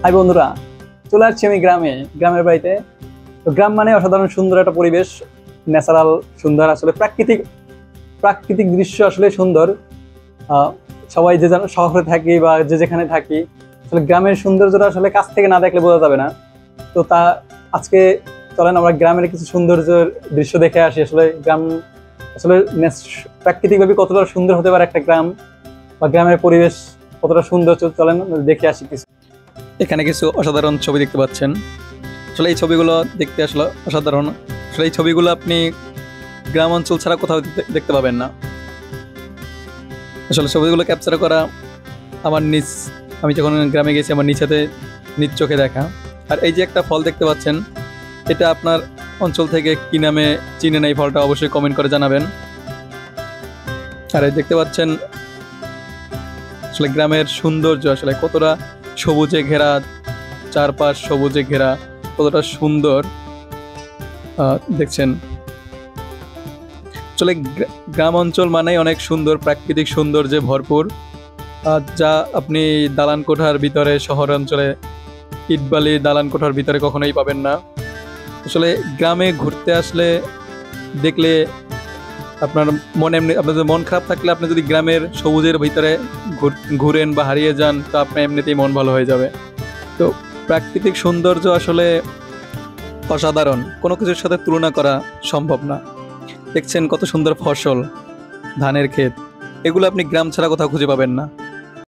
High বন্ধুরা, চলে আসছি আমি গ্রামের বাড়িতে। তো গ্রাম মানে অসাধারণ সুন্দর একটা পরিবেশ, ন্যাচারাল সুন্দর, আসলে প্রাকৃতিক প্রাকৃতিক দৃশ্য আসলে সুন্দর। সবাই যে শহরে থাকি বা যে যেখানে থাকি, আসলে গ্রামের সৌন্দর্যটা আসলে কাছ থেকে না দেখলে বোঝা যাবে না। তো আজকে চলেন আমরা গ্রামের কিছু সৌন্দর্যের দৃশ্য দেখে আসি। আসলে গ্রাম আসলে প্রাকৃতিকভাবে কতটা সুন্দর হতে পারে একটা গ্রাম, বা গ্রামের পরিবেশ কতটা সুন্দর, চলেন দেখে আসি কিছু। এখানে কিছু অসাধারণ ছবি দেখতে পাচ্ছেন। আসলে এই ছবিগুলো দেখতে আসলে অসাধারণ। আসলে এই ছবিগুলো আপনি গ্রাম অঞ্চল ছাড়া কোথাও দেখতে পাবেন না। আসলে ছবিগুলো ক্যাপচার করা আমি যখন গ্রামে গেছি আমার নিজ চোখে দেখা। আর এই যে একটা ফল দেখতে পাচ্ছেন, এটা আপনার অঞ্চল থেকে কি নামে চিনেন এই ফলটা অবশ্যই কমেন্ট করে জানাবেন। আর এই দেখতে পাচ্ছেন আসলে গ্রামের সৌন্দর্য, আসলে কতটা সবুজে ঘেরা, চারপাশ সবুজে ঘেরা, কতটা সুন্দর দেখছেন। আসলে গ্রাম অঞ্চল মানেই অনেক সুন্দর, প্রাকৃতিক সৌন্দর্যে ভরপুর, যা আপনি দালান কোঠার ভিতরে, শহর অঞ্চলে ইটবালি দালান কোঠার ভিতরে কখনোই পাবেন না। আসলে গ্রামে ঘুরতে আসলে দেখলে আপনার আপনাদের মন খারাপ থাকলে আপনি যদি গ্রামের সবুজের ভিতরে ঘুরেন বা হারিয়ে যান, তো আপনার এমনিতেই মন ভালো হয়ে যাবে। তো প্রাকৃতিক সৌন্দর্য আসলে অসাধারণ, কোনো কিছুর সাথে তুলনা করা সম্ভব না। দেখছেন কত সুন্দর ফসল, ধানের ক্ষেত, এগুলো আপনি গ্রাম ছাড়া কোথাও খুঁজে পাবেন না।